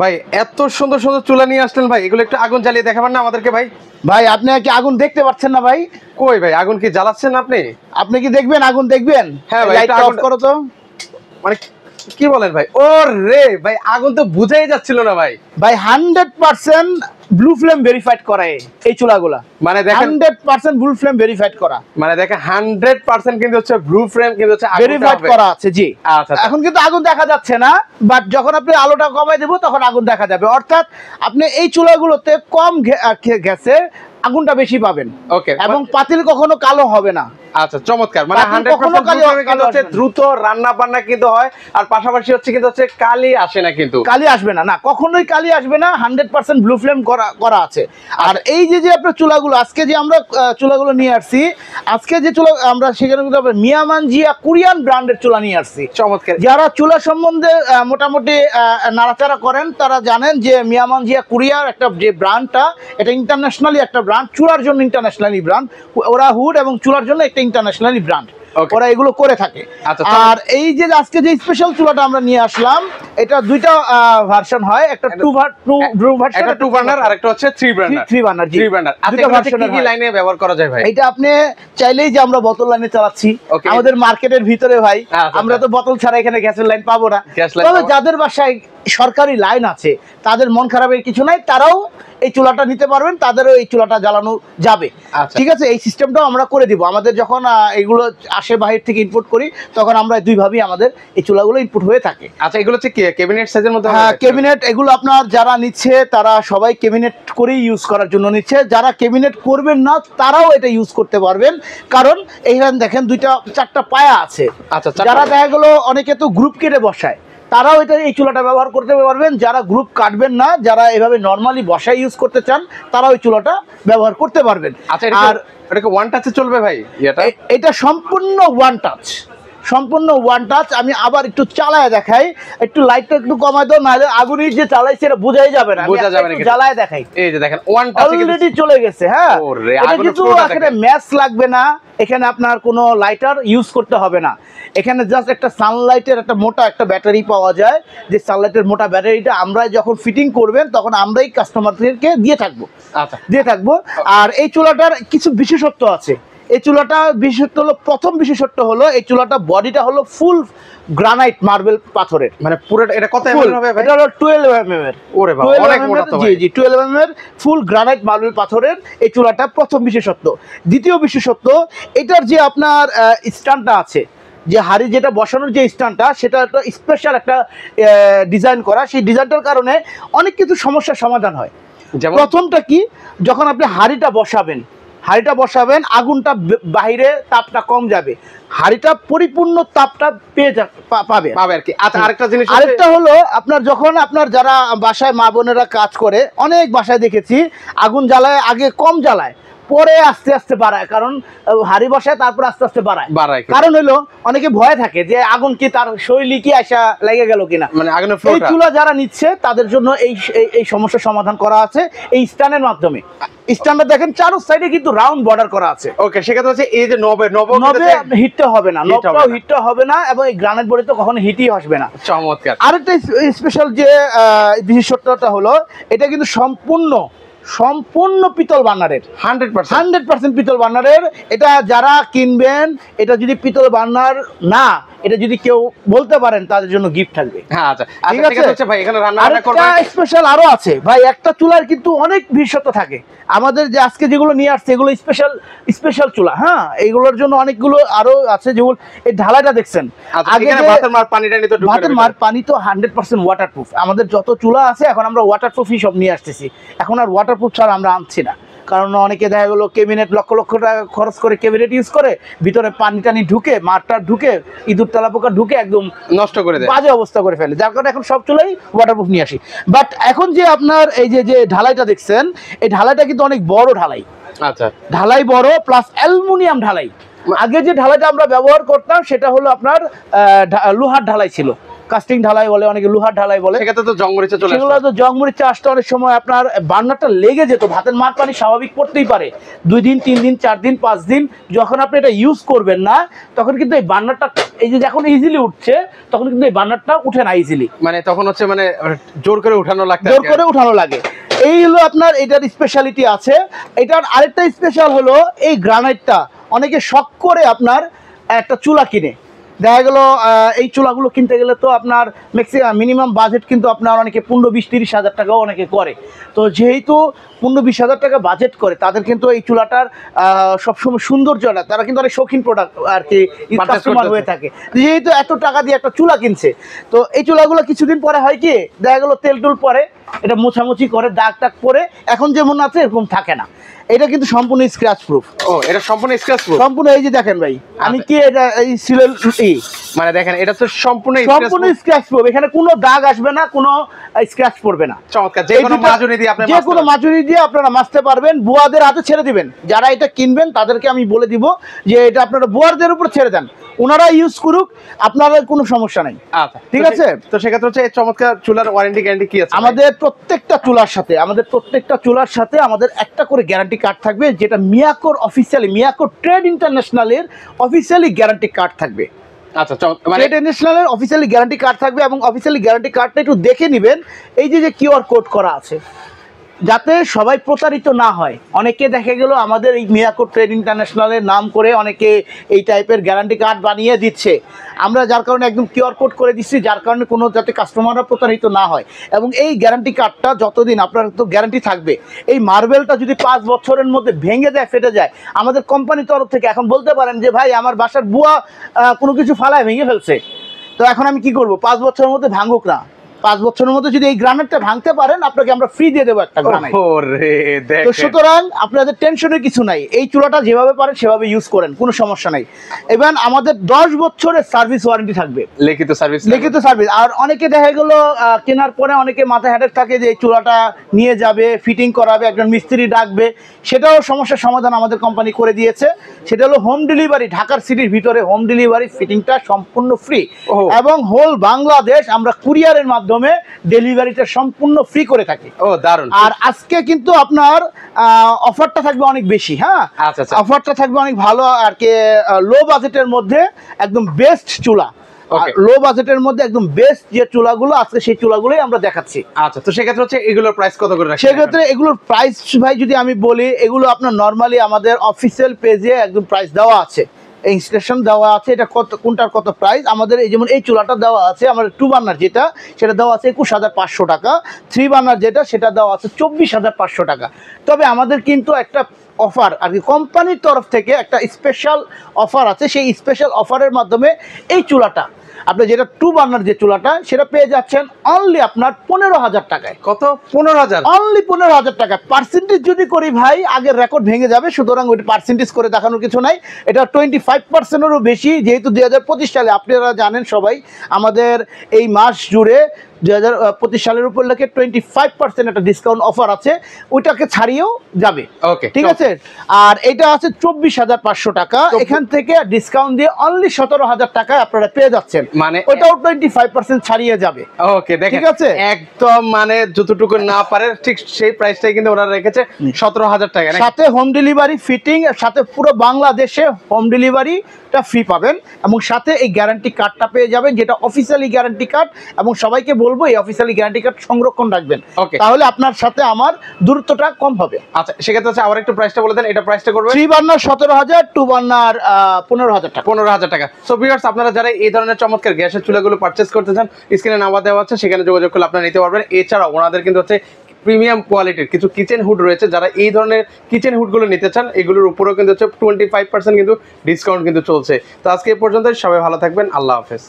ভাই এত সুন্দর সুন্দর চুলা নিয়ে আসলেন ভাই, এগুলো একটু আগুন জ্বালিয়ে দেখাবেন না আমাদেরকে ভাই? ভাই আপনি কি আগুন দেখতে পাচ্ছেন না ভাই? কই ভাই, আগুন কি জ্বালাচ্ছেন আপনি? আপনি কি দেখবেন, আগুন দেখবেন? হ্যাঁ ভাই, লাইট অফ করো তো। মানে কি বলেন ভাই? ওরে ভাই, আগুন তো বুঝাই যাচ্ছিল না ভাই। ভাই 100% ব্লু ফ্লেম ভেরিফাইড করা এই চুলাগুলা, মানে দেখেন 100% ব্লু ফ্লেম ভেরিফাইড করা, মানে দেখেন 100% কিন্তু হচ্ছে ব্লু ফ্লেম কিন্তু হচ্ছে ভেরিফাইড করা আছে। জি আচ্ছা, এখন কিন্তু আগুন দেখা যাচ্ছে না, বাট যখন আপনি আলোটা কমাই দেব তখন আগুন দেখা যাবে। অর্থাৎ আপনি এই চুলাগুলোতে কম গ্যাসে আগুনটা বেশি পাবেন। ওকে, এবং পাতিল কখনো কালো হবে না। আচ্ছা চমৎকার, মানে 100% দ্রুত রান্না বান্না কিন্তু হয়, আর পাশাপাশি হচ্ছে কিন্তু হচ্ছে কালি আসে না, কিন্তু কালি আসবে না, না কখনোই কালি আসবে না। 100% ব্লু ফ্লেম করা আছে। আর এই যে আপনার চুলাগুলো আজকে যে আমরা চুলাগুলো নিয়ে আসছি, আজকে যে চুলা আমরা সেখানে কিন্তু মিয়ামানজিয়া কোরিয়ান ব্র্যান্ডের চুলা নিয়ে আসছি। চমৎকার। যারা চুলা সম্বন্ধে মোটামুটি নাড়াচাড়া করেন তারা জানেন যে মিয়ামানজিয়া কোরিয়ার একটা যে ব্র্যান্ডটা, এটা ইন্টারন্যাশনালি একটা ব্র্যান্ড, চুলার জন্য ইন্টারন্যাশনালি ব্র্যান্ড। ওরা হুড এবং চুলার জন্য একটা ইন্টারন্যাশনালি ব্র্যান্ড, ওরা এগুলো করে থাকে। আর এই যে আজকে যে স্পেশাল চুলাটা আমরা নিয়ে আসলাম, এটা দুইটা ভার্সন হয়, একটা টু ভার্সন, একটা টু বার্নার আর একটা হচ্ছে থ্রি বার্নার। জি, দুটো ভার্সন কি লাইনে ব্যবহার করা যায় ভাই? এটা আপনি চাইলেই যে আমরা বোতল লাইনে চালাচ্ছি, আমাদের মার্কেটের ভিতরে ভাই আমরা তো বোতল ছাড়া এখানে গ্যাসের লাইন পাবো না। তবে যাদের বাসায় সরকারি লাইন আছে তাদের মন খারাপের কিছু নাই, তারাও এই চুলাটা নিতে পারবেন, তাদেরও এই চুলাটা জ্বালানো যাবে। ঠিক আছে, এই সিস্টেমটাও আমরা করে দিব। আমাদের যখন এগুলো আসে বাহির থেকে ইনপুট করি, তখন আমরা দুইভাবেই আমাদের এই চুলাগুলো ইনপুট হয়ে থাকে। আচ্ছা, এগুলো হচ্ছে কি ক্যাবিনেট সাইজের মধ্যে? হ্যাঁ, ক্যাবিনেট। এগুলো আপনার যারা নিচ্ছে তারা সবাই ক্যাবিনেট করেই ইউজ করার জন্য নিচ্ছে। যারা ক্যাবিনেট করবেন না তারাও এটা ইউজ করতে পারবেন, কারণ এইখানে দেখেন দুইটা চারটা পায়া আছে। আচ্ছা, যারা দেখা গেলো অনেকে তো গ্রুপ কেটে বসায়, তারাও এটা এই চুলাটা ব্যবহার করতে পারবেন। যারা গ্রুপ কাটবেন না, যারা এভাবে নরমালি বসায় ইউজ করতে চান, তারাও এই চুলাটা ব্যবহার করতে পারবেন। আচ্ছা, আর এটা কি ওয়ান টাচে চলবে ভাই? এটা সম্পূর্ণ ওয়ান টাচ, সম্পূর্ণ ওয়ান টাচ। আমি আবার একটু চালায় দেখাই, একটু লাইটটা একটু কমায় দাও, নাহলে আগুনই যে চালাইছে এটা বোঝাই যাবে না। বোঝা যাবে না, জ্বালায় দেখাই। এই যে দেখেন ওয়ান টাচে অলরেডি চলে গেছে। হ্যাঁ, এটা কিন্তু এখানে ম্যাচ লাগবে না, এখানে আপনার কোনো লাইটার ইউজ করতে হবে না। এখানে জাস্ট একটা সানলাইটের একটা মোটা একটা ব্যাটারি পাওয়া যায়, যে সানলাইটের মোটা ব্যাটারিটা আমরা যখন ফিটিং করবেন তখন আমরাই কাস্টমারদেরকে দিয়ে থাকবো। আচ্ছা, দিয়ে থাকবো। আর এই চুলাটার কিছু বিশেষত্ব আছে। এই চুলাটা বিশেষত্ব হলো, প্রথম বিশেষত্ব হলো এই চুলাটা বডিটা হলো ফুল গ্রানাইট মার্বেল পাথরের। মানে পুরো এটা কত এমএম হবে ভাই? এটা হলো 12 mm এর। ওরে বাবা, অনেক মোটা তো ভাই। জি 12 mm এর ফুল গ্রানাইট মার্বেল পাথরের এই চুলাটা প্রথম বিশেষত্ব। দ্বিতীয় বিশেষত্ব, এটার যে আপনার স্ট্যান্ডটা আছে, যে হাড়ি যেটা বসানোর যে স্ট্যান্ডটা, সেটা একটা স্পেশাল একটা ডিজাইন করা। সেই ডিজাইনটার কারণে অনেক কিছু সমস্যার সমাধান হয়। প্রথমটা কি, যখন আপনি হাড়িটা বসাবেন আগুনটা বাইরে তাপটা কম যাবে, হাড়িটা পরিপূর্ণ তাপটা পাবে আর কি। আচ্ছা, আরেকটা হলো আপনার যখন আপনার যারা বাসায় মা বোনেরা কাজ করে, অনেক বাসায় দেখেছি আগুন জ্বালায়, আগে কম জ্বালায়, পরে আস্তে আস্তে বাড়ায়, কারণ হাড়ি বসায় তারপর আস্তে আস্তে বাড়ায়। কারণ হলো অনেকে ভয় থাকে যে আগুন কি তার শৈলী কি আসা লেগে গেল কিনা। মানে আগুনের ফ্লো, এই চুলা যারা নিচ্ছে তাদের জন্য এই সমস্যার সমাধান করা আছে এই স্ট্যান্ডের মাধ্যমে। স্ট্যান্ডার দেখেন চারো সাইডে কিন্তু রাউন্ড বর্ডার করা আছে। ওকে, সেক্ষেত্রে হচ্ছে এই যে নবে হিটটা হবে না, নবটাও হিটটা হবে না, এবং এই গ্রানাইট বডি তো কখনো হিটই আসবে না। চমৎকার। আরেকটা স্পেশাল যে বিশেষত্বটা হলো, এটা কিন্তু সম্পূর্ণ পিতল বার্নারের, 100% পিতল বার্নারের। এটা যারা কিনবেন, এটা যদি পিতল বার্নার না, এটা যদি কেউ বলতে পারেন তাদের জন্য গিফট থাকবে। হ্যাঁ, আচ্ছা ঠিক আছে ভাই। এখানে রান্না করবেন স্পেশাল আরো আছে ভাই। একটা চুলার কিন্তু অনেক বিশেষত্ব থাকে। আমাদের যে আজকে যেগুলো নিয়ে আসছে এগুলো স্পেশাল চুলা। হ্যাঁ, এইগুলোর জন্য অনেকগুলো আরো আছে, যেগুলো এই ঢালাইটা দেখছেন। আগে ভাতের মার পানি তো 100% ওয়াটারপ্রুফ। আমাদের যত চুলা আছে এখন আমরা ওয়াটারপ্রুফই সব নিয়ে আসতেছি। এখন আর ওয়াটারপ্রুফ ছাড়া আমরা আনছি না, কারণ অনেকে দেখা গেলো ক্যাবিনেট লক্ষ লক্ষ টাকা খরচ করে ক্যাবিনেট ইউজ করে, ভিতরে পানি টানি ঢুকে, মারটা ঢুকে, ইঁদুর তেলা পোকা ঢুকে একদম নষ্ট করে দেয়, বাজে অবস্থা করে ফেলে। যার কারণে এখন সব চুলাই ওয়াটারপ্রুফ নিয়ে আসি। বাট এখন যে আপনার এই যে ঢালাইটা দেখছেন, এই ঢালাইটা কিন্তু অনেক বড় ঢালাই। আচ্ছা, ঢালাই বড়, প্লাস অ্যালুমিনিয়াম ঢালাই। আগে যে ঢালাইটা আমরা ব্যবহার করতাম সেটা হলো আপনার লোহার ঢালাই ছিল, কাস্টিং ঢালাই বলে, অনেকে লোহার ঢালাই বলে, সেক্ষেত্রে তো জং মরিচা চলে সেগুলো তো জং মরিচা আসতে অনেক সময় আপনার বার্নারটা লেগে যেত। ভাতের মার পানি স্বাভাবিক পড়তেই পারে 2 দিন 3 দিন 4 দিন 5 দিন, যখন আপনি এটা ইউজ করবেন না তখন কিন্তু এই বার্নারটা এই যে যখন ইজিলি উঠছে তখন কিন্তু এই বার্নারটা উঠে না ইজিলি, মানে তখন হচ্ছে মানে জোর করে উঠানো লাগবে, জোর করে উঠানো লাগে। এই হলো আপনার এটার স্পেশালিটি আছে। এটার আরেকটা স্পেশাল হলো এই গ্রানাইটটা অনেকে শখ করে আপনার একটা চুলা কিনে, দেখা গেল এই চুলাগুলো কিনতে গেলে তো আপনার মিনিমাম বাজেট কিন্তু আপনার অনেকে 15-20-30 হাজার টাকাও অনেকে করে। তো যেহেতু 15-20 হাজার টাকা বাজেট করে তাদের কিন্তু এই চুলাটার সবসময় সৌন্দর্যটা, তারা কিন্তু অনেক শৌখিন প্রোডাক্ট আর কি কাস্টমার হয়ে থাকে, যেহেতু এত টাকা দিয়ে একটা চুলা কিনছে। তো এই চুলাগুলো কিছুদিন পরে হয় কি, দেখা গেলো তেল টুল পরে, এটা মোছামুছি করে দাগ টাগ পরে এখন যেমন আছে এরকম থাকে না। এটা কিন্তু সম্পূর্ণ স্ক্র্যাচ প্রুফ। ও, এটা সম্পূর্ণ স্ক্র্যাচ প্রুফ, সম্পূর্ণ। এই যে দেখেন ভাই, আমি কি এটা এই সিলেল মানে দেখেন এটা তো সম্পূর্ণ স্ক্র্যাচ প্রুফ, এখানে কোনো দাগ আসবে না, কোনো স্ক্র্যাচ পড়বে না। চমৎকার, যে কোনো মাজুনি দিয়ে আপনি যে কোনো মাজুনি দিয়ে আপনারা মাজতে পারবেন। বুয়াদের হাতে ছেড়ে দিবেন, যারা এটা কিনবেন তাদেরকে আমি বলে দিব যে এটা আপনারা বুয়ারদের উপর ছেড়ে দেন, ওনারা ইউজ করুক, আপনাদের কোনো সমস্যা নাই। আচ্ছা, ঠিক আছে। তো সেক্ষেত্রে হচ্ছে এই চমৎকার চুলার ওয়ারেন্টি গ্যারান্টি কি আছে? আমাদের প্রত্যেকটা চুলার সাথে আমাদের একটা করে গ্যারান্টি কার্ড থাকবে, যেটা মিয়াকোর অফিসিয়ালি, মিয়াকোর ট্রেড ইন্টারন্যাশনালের অফিসিয়ালি গ্যারান্টি কার্ড থাকবে। আচ্ছা, মানে ট্রেড ইন্টারন্যাশনালের অফিসিয়ালি গ্যারান্টি কার্ড থাকবে, এবং অফিসিয়ালি গ্যারান্টি কার্ডটা একটু দেখে নেবেন, এই যে কিউআর কোড করা আছে, যাতে সবাই প্রতারিত না হয়। অনেকে দেখা গেল আমাদের এই মিয়াকোর ট্রেড ইন্টারন্যাশনালের নাম করে অনেকে এই টাইপের গ্যারান্টি কার্ড বানিয়ে দিচ্ছে, আমরা যার কারণে একদম কিউআর কোড করে দিচ্ছি, যার কারণে কোনো যাতে কাস্টমাররা প্রতারিত না হয়। এবং এই গ্যারান্টি কার্ডটা যতদিন আপনার তো গ্যারান্টি থাকবে, এই মার্বেলটা যদি 5 বছরের মধ্যে ভেঙে যায়, ফেটে যায়, আমাদের কোম্পানির তরফ থেকে এখন বলতে পারেন যে ভাই আমার বাসার বুয়া কোনো কিছু ফালায় ভেঙে ফেলছে, তো এখন আমি কি করব, 5 বছরের মধ্যে ভাঙুক না, 5 বছরের মধ্যে যদি এই গ্রানাইটটা ভাঙতে পারেন আপনাকে আমরা ফ্রি দিয়ে দেবো একটা গ্রানাইট। তো সুতরাং আপনাদের টেনশনের কিছু নাই, এই চুলাটা যেভাবে পারেন সেভাবে ইউজ করেন, কোনো সমস্যা নাই। এবং আমাদের 10 বছরের সার্ভিস ওয়ারেন্টি থাকবে, লিখিত সার্ভিস। আর অনেকে দেখা গেল কেনার পরে অনেকে মাথায় হেডেক থাকে যে এই চুলাটা নিয়ে যাবে, ফিটিং করাবে, একজন মিস্ত্রি ডাকবে, সেটাও সমস্যার সমাধান আমাদের কোম্পানি করে দিয়েছে। সেটা হলো হোম ডেলিভারি, ঢাকার সিটির ভিতরে হোম ডেলিভারি, ফিটিংটা সম্পূর্ণ ফ্রি, এবং হোল বাংলাদেশ আমরা কুরিয়ারের মাধ্যমে ডেলিভারিটা সম্পূর্ণ ফ্রি করে থাকি। ও দারুণ। আর আজকে কিন্তু আপনার অফারটা থাকবে অনেক বেশি। হ্যাঁ, অফারটা থাকবে অনেক ভালো আর কি, লো বাজেটের মধ্যে একদম বেস্ট চুলা, লো বাজেটের মধ্যে একদম বেস্ট যে চুলাগুলো আজকে সেই চুলাগুলোই আমরা দেখাচ্ছি। আচ্ছা, তো সেক্ষেত্রে হচ্ছে এগুলোর প্রাইস কত করে রাখছেন? সেক্ষেত্রে এগুলোর প্রাইস ভাই যদি আমি বলি, এগুলো আপনার নর্মালি আমাদের অফিসিয়াল পেজে একদম প্রাইস দেওয়া আছে, ইনস্ট্রাকশন দেওয়া আছে, এটা কোনটার কত প্রাইস। আমাদের এই যেমন এই চুলাটা দেওয়া আছে, আমাদের 2 বার্নার যেটা, সেটা দেওয়া আছে 21,500 টাকা, 3 বার্নার যেটা সেটা দেওয়া আছে 24,500 টাকা। তবে আমাদের কিন্তু একটা অফার আর কি, কোম্পানির তরফ থেকে একটা স্পেশাল অফার আছে, সেই স্পেশাল অফারের মাধ্যমে এই চুলাটা আপনি যেটা 2 বার্নার যে চুলাটা সেটা পেয়ে যাচ্ছেন অনলি আপনার 15,000 টাকায়। কত? 15,000, অনলি 15,000 টাকা। পার্সেন্টেজ যদি করি ভাই আগের রেকর্ড ভেঙে যাবে, সুতরাং ওইটা পার্সেন্টেজ করে দেখানোর কিছু নাই, এটা 25%-এরও বেশি। যেহেতু 2025 সালে আপনারা জানেন সবাই আমাদের এই মাস জুড়ে 2025 সালের উপর লেখে 25% একটা ডিসকাউন্ট অফার আছে, ওইটাকে ছাড়িয়েও যাবে। ওকে, ঠিক আছে। আর এটা আছে 24,500 টাকা, এখান থেকে ডিসকাউন্ট দিয়ে অনলি 17,000 টাকায় আপনারা পেয়ে যাচ্ছেন, মানে ওইটাও 25% ছাড়িয়ে যাবে। ওকে, ঠিক আছে। একদম মানে যতটুকু না পারে ঠিক সেই প্রাইসটাই কিন্তু ওরা রেখেছে 17,000 টাকা, সাথে হোম ডেলিভারি, ফিটিং, সাথে পুরো বাংলাদেশে হোম ডেলিভারিটা ফ্রি পাবেন, এবং সাথে এই গ্যারান্টি কার্ডটা পেয়ে যাবেন, যেটা অফিসিয়ালি গ্যারান্টি কার্ড। এবং সবাইকে বলবো এই অফিসিয়ালি গ্যারান্টি কার্ড সংরক্ষণ রাখবেন, তাহলে আপনার সাথে আমার দূরত্বটা কম হবে। আচ্ছা, সেক্ষেত্রে হচ্ছে আবার একটু প্রাইসটা বলে দেন। এটা প্রাইসটা করবে 3 বার্নার 17,000, 2 বার্নার 15,000 টাকা। 15,000 টাকা। সো ভিউয়ার্স, আপনারা যারা এই ধরনের চমৎকার গ্যাসের চুলাগুলো পারচেজ করতে চান, স্ক্রিনে নাম্বার দেওয়া আছে, সেখানে যোগাযোগ করলে আপনারা নিতে পারবেন। এছাড়াও ওনাদের কিন্তু হচ্ছে প্রিমিয়াম কোয়ালিটির কিছু কিচেন হুড রয়েছে, যারা এই ধরনের কিচেন হুডগুলো নিতে চান, এগুলোর উপরেও কিন্তু হচ্ছে 25% কিন্তু ডিসকাউন্ট কিন্তু চলছে। তো আজকে এই পর্যন্ত, সবাই ভালো থাকবেন, আল্লাহ হাফেজ।